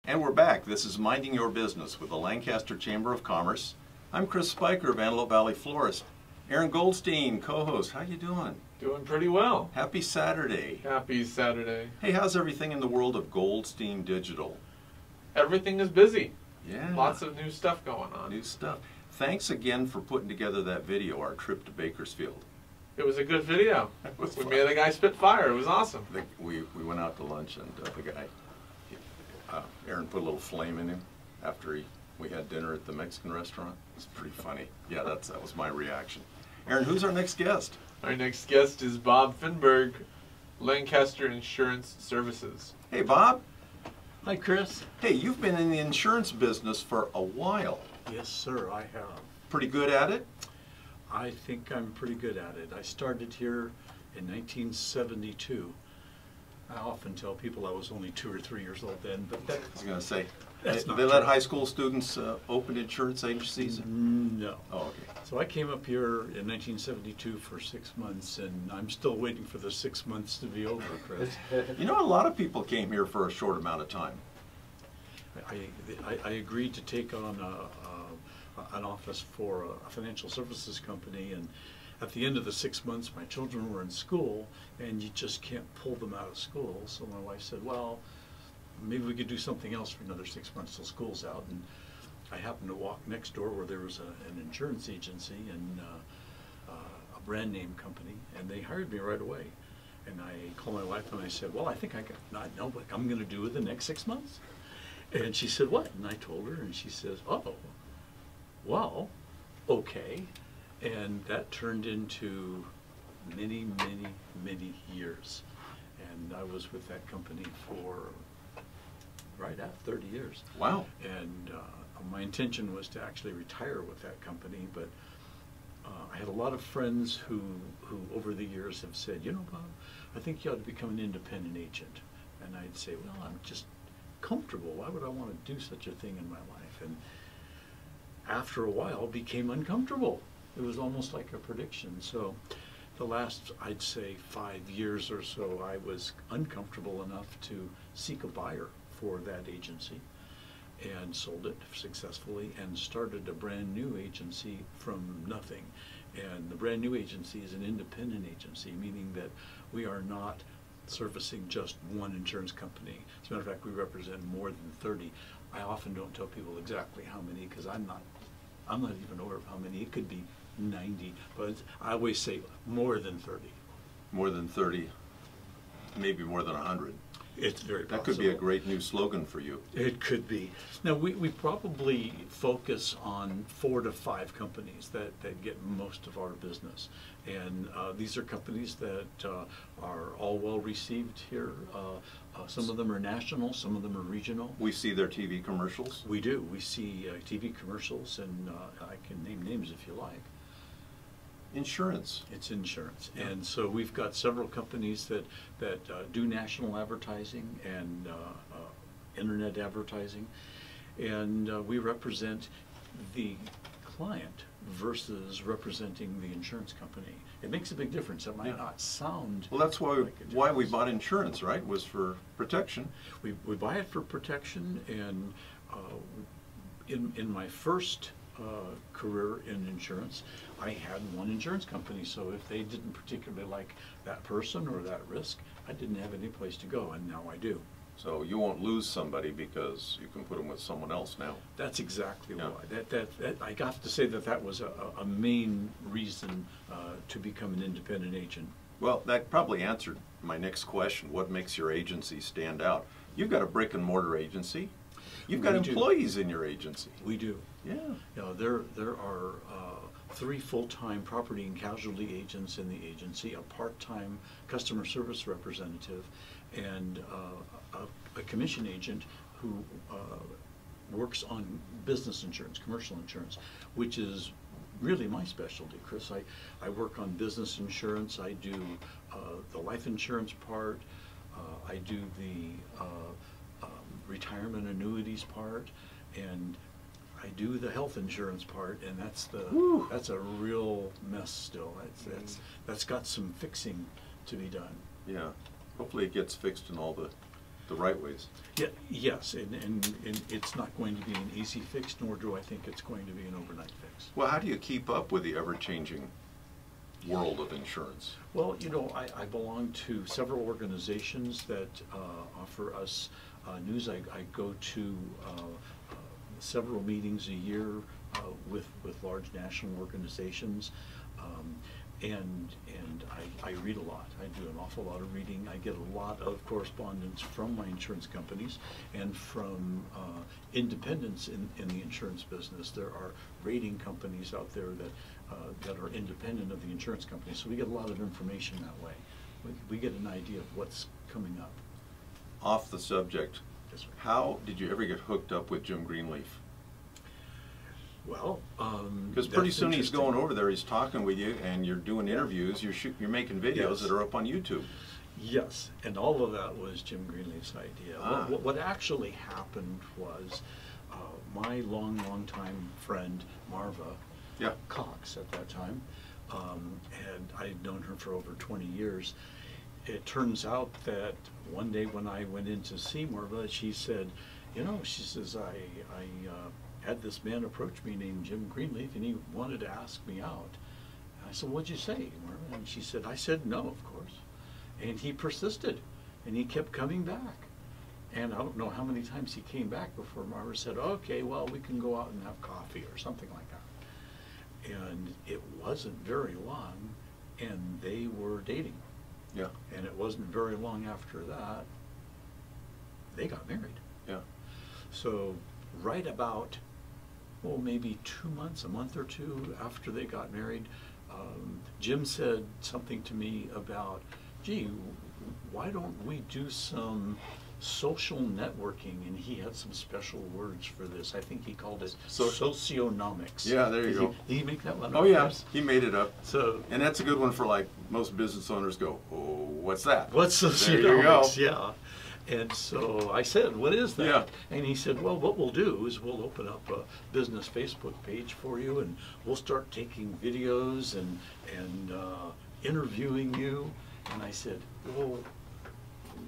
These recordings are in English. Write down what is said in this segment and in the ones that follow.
And we're back. This is Minding Your Business with the Lancaster Chamber of Commerce. I'm Chris Spiker of Antelope Valley Florist. Aaron Goldstein, co-host. How you doing? Doing pretty well. Happy Saturday. Happy Saturday. Hey, how's everything in the world of Goldstein Digital? Everything is busy. Yeah. Lots of new stuff going on. New stuff. Thanks again for putting together that video, our trip to Bakersfield. It was a good video. It was We fun. made a guy spit fire. It was awesome. We went out to lunch, and the guy, Aaron put a little flame in him after we had dinner at the Mexican restaurant. It was pretty funny. Yeah, that was my reaction. Aaron, who's our next guest? Our next guest is Bob Finberg, Lancaster Insurance Services. Hey, Bob. Hi, Chris. Hey, you've been in the insurance business for a while. Yes, sir, I have. Pretty good at it? I think I'm pretty good at it. I started here in 1972. I often tell people I was only 2 or 3 years old then, but I was going to say, that's not they let true. high school students open insurance agencies? No. Oh, okay. So I came up here in 1972 for 6 months, and I'm still waiting for the 6 months to be over, Chris. You know, a lot of people came here for a short amount of time. I agreed to take on an office for a financial services company, and at the end of the 6 months my children were in school, and you just can't pull them out of school. So my wife said, well, maybe we could do something else for another 6 months till school's out. And I happened to walk next door where there was an insurance agency and a brand name company, and they hired me right away. And I called my wife and I said, well, I think I know what I'm going to do with the next 6 months. And she said, what? And I told her, and she says, oh, well, okay. And that turned into many, many, many years. And I was with that company for right at 30 years. Wow. And my intention was to actually retire with that company, but I had a lot of friends who over the years have said, you know, Bob, I think you ought to become an independent agent. And I'd say, well, I'm just comfortable. Why would I want to do such a thing in my life? And after a while, became uncomfortable. It was almost like a prediction. So the last, I'd say, 5 years or so, I was uncomfortable enough to seek a buyer for that agency and sold it successfully and started a brand new agency from nothing. And the brand new agency is an independent agency, meaning that we are not servicing just one insurance company. As a matter of fact, we represent more than 30. I often don't tell people exactly how many because I'm not even aware of how many. It could be 90, but I always say more than 30. More than 30, maybe more than 100. It's very possible. That could be a great new slogan for you. It could be. Now, we probably focus on 4 to 5 companies that get most of our business. And these are companies that are all well received here. Some of them are national, some of them are regional. We see their TV commercials. We do. We see TV commercials, and I can name names if you like. Insurance. It's insurance. Yeah. And so we've got several companies that do national advertising and internet advertising, and we represent the client versus representing the insurance company. It makes a big difference. It might not sound Well, that's why like a we difference. bought insurance, right? Was for protection. We buy it for protection, and in my first career in insurance, I had one insurance company, so if they didn't particularly like that person or that risk, I didn't have any place to go, and now I do. So you won't lose somebody because you can put them with someone else now. That's exactly Yeah. why. That I got to say that was a main reason to become an independent agent. Well, that probably answered my next question. What makes your agency stand out? You've got a brick and mortar agency. You've got We do. employees in your agency. We do. Yeah. You know, there are 3 full-time property and casualty agents in the agency, a part-time customer service representative, and a commission agent who works on business insurance, commercial insurance, which is really my specialty, Chris. I work on business insurance. I do the life insurance part. I do the retirement annuities part, and I do the health insurance part, and that's a real mess still. That's got some fixing to be done. Yeah. Hopefully it gets fixed in all the the right ways. Yeah, yes, and it's not going to be an easy fix, nor do I think it's going to be an overnight fix. Well, how do you keep up with the ever-changing world of insurance? Well, you know, I belong to several organizations that offer us news. I go to several meetings a year with large national organizations, and I read a lot. I do an awful lot of reading. I get a lot of correspondence from my insurance companies and from independents in the insurance business. There are rating companies out there that are independent of the insurance company, so we get a lot of information that way. We get an idea of what's coming up. Off the subject, Yes, sir. how did you ever get hooked up with Jim Greenleaf? Well, Because pretty that's soon he's interesting. going over there, he's talking with you, and you're doing interviews, you're making videos Yes. that are up on YouTube. Yes, and all of that was Jim Greenleaf's idea. Ah. What actually happened was my long time friend, Marva Yeah. Cox at that time, and I'd known her for over 20 years. It turns out that one day when I went in to see Marva, she said, you know, she says, I had this man approach me named Jim Greenleaf, and he wanted to ask me out. And I said, what'd you say, Marva? And she said, I said no, of course. And he persisted, and he kept coming back. And I don't know how many times he came back before Marva said, okay, well, we can go out and have coffee or something like that. And it wasn't very long, and they were dating. Yeah. And it wasn't very long after that, they got married. Yeah. So right about, well, maybe 2 months, a month or two after they got married, Jim said something to me about, gee, why don't we do some social networking? And he had some special words for this. I think he called it socionomics. Yeah, there you go. Did he make that one Oh up? yeah, Yes. he made it up. So And that's a good one for, like, most business owners go, oh, what's that? what's There you go. socionomics? Yeah. And so I said, what is that? Yeah. And he said, well, what we'll do is we'll open up a business Facebook page for you, and we'll start taking videos and interviewing you. And I said, well,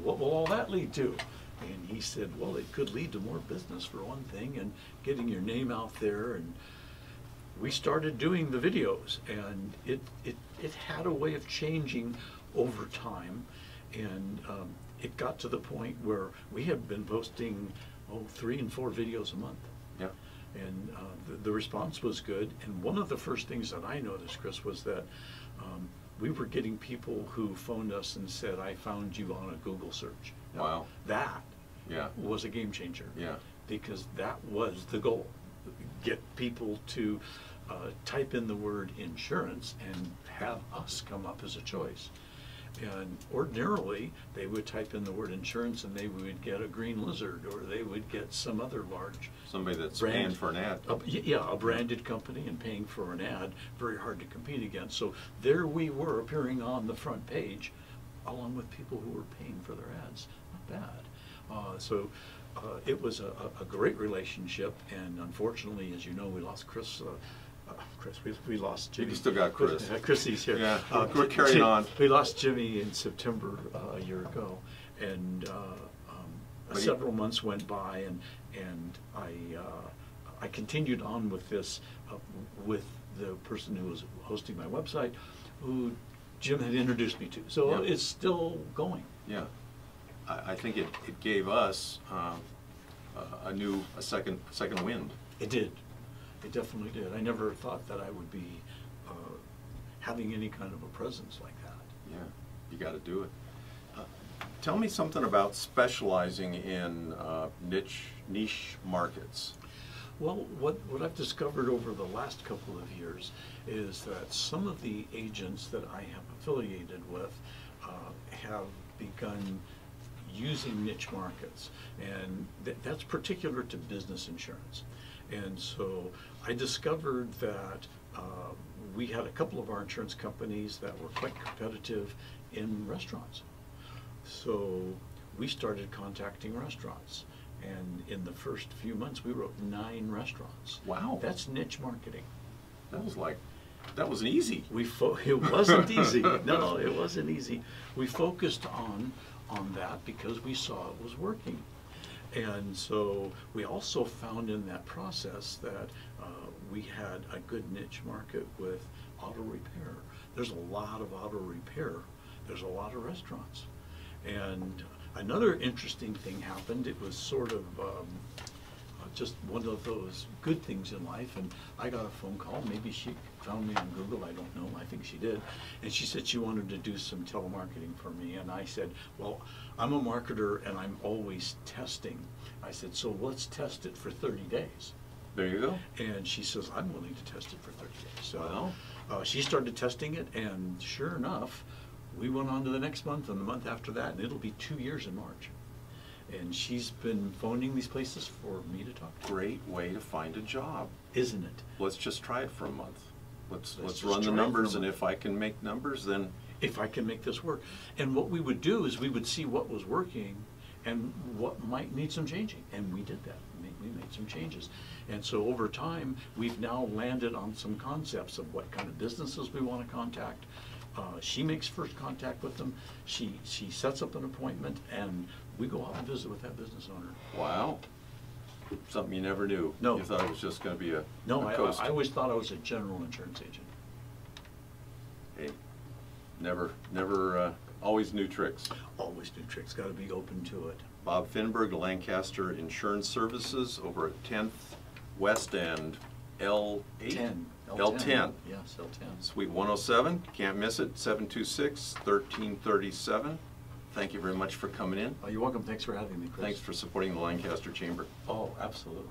what will all that lead to? And he said, well, it could lead to more business for one thing, and getting your name out there. And we started doing the videos, and it had a way of changing over time. And it got to the point where we have been posting 3 and 4 videos a month. Yeah. And the response was good. And one of the first things that I noticed, Chris, was that we were getting people who phoned us and said, I found you on a Google search. Now, Wow. that Yeah. was a game changer. Yeah. Because that was the goal. Get people to type in the word insurance and have us come up as a choice. And ordinarily, they would type in the word insurance and they would get a green lizard, or they would get some other large Somebody that's brand. paying for an ad. Yeah, a branded company and paying for an ad, very hard to compete against. So there we were appearing on the front page, along with people who were paying for their ads. Not bad. So it was a great relationship, and unfortunately, as you know, we lost Chris. We lost Jimmy. You still got Chris. Chrissy's here. Yeah, we're carrying on. We lost Jimmy in September a year ago, and several months went by, and I continued on with this with the person who was hosting my website, who Jim had introduced me to. So Yeah. it's still going. Yeah. I think it gave us a second wind. It did. It definitely did. I never thought that I would be having any kind of a presence like that. Yeah, you got to do it. Tell me something about specializing in niche markets. Well, what I've discovered over the last couple of years is that some of the agents that I have affiliated with have begun using niche markets, and that's particular to business insurance. And so I discovered that we had a couple of our insurance companies that were quite competitive in restaurants. So we started contacting restaurants, and in the first few months we wrote 9 restaurants. Wow. That's niche marketing. That was easy. It wasn't easy. No, it wasn't easy. We focused on on that because we saw it was working. And so we also found in that process that we had a good niche market with auto repair. There's a lot of auto repair. There's a lot of restaurants. And another interesting thing happened. It was sort of just one of those good things in life, and I got a phone call. Maybe she found me on Google, I don't know, I think she did, and she said she wanted to do some telemarketing for me, and I said, well, I'm a marketer and I'm always testing. I said, so let's test it for 30 days. There you go. And she says, I'm willing to test it for 30 days. So Wow. she started testing it, and sure enough, we went on to the next month and the month after that, and it'll be 2 years in March. And she's been phoning these places for me to talk to. Great way to find a job. Isn't it? Let's just try it for a month. Let's just run the try it numbers, for a and month. if I can make numbers, then If I can make this work. And what we would do is we would see what was working and what might need some changing. And we did that. We made some changes. And so over time, we've now landed on some concepts of what kind of businesses we want to contact. She makes first contact with them. She sets up an appointment, and we go out and visit with that business owner. wow. Something you never knew. No. You thought it was just going to be a I always thought I was a general insurance agent. Hey, never, always new tricks. Always new tricks. Got to be open to it. Bob Finberg, Lancaster Insurance Services, over at 10th West and L8? L10. Yes, L10. Suite 107, can't miss it, 726-1337. Thank you very much for coming in. Oh, you're welcome. Thanks for having me, Chris. Thanks for supporting the Lancaster Chamber. Oh, absolutely.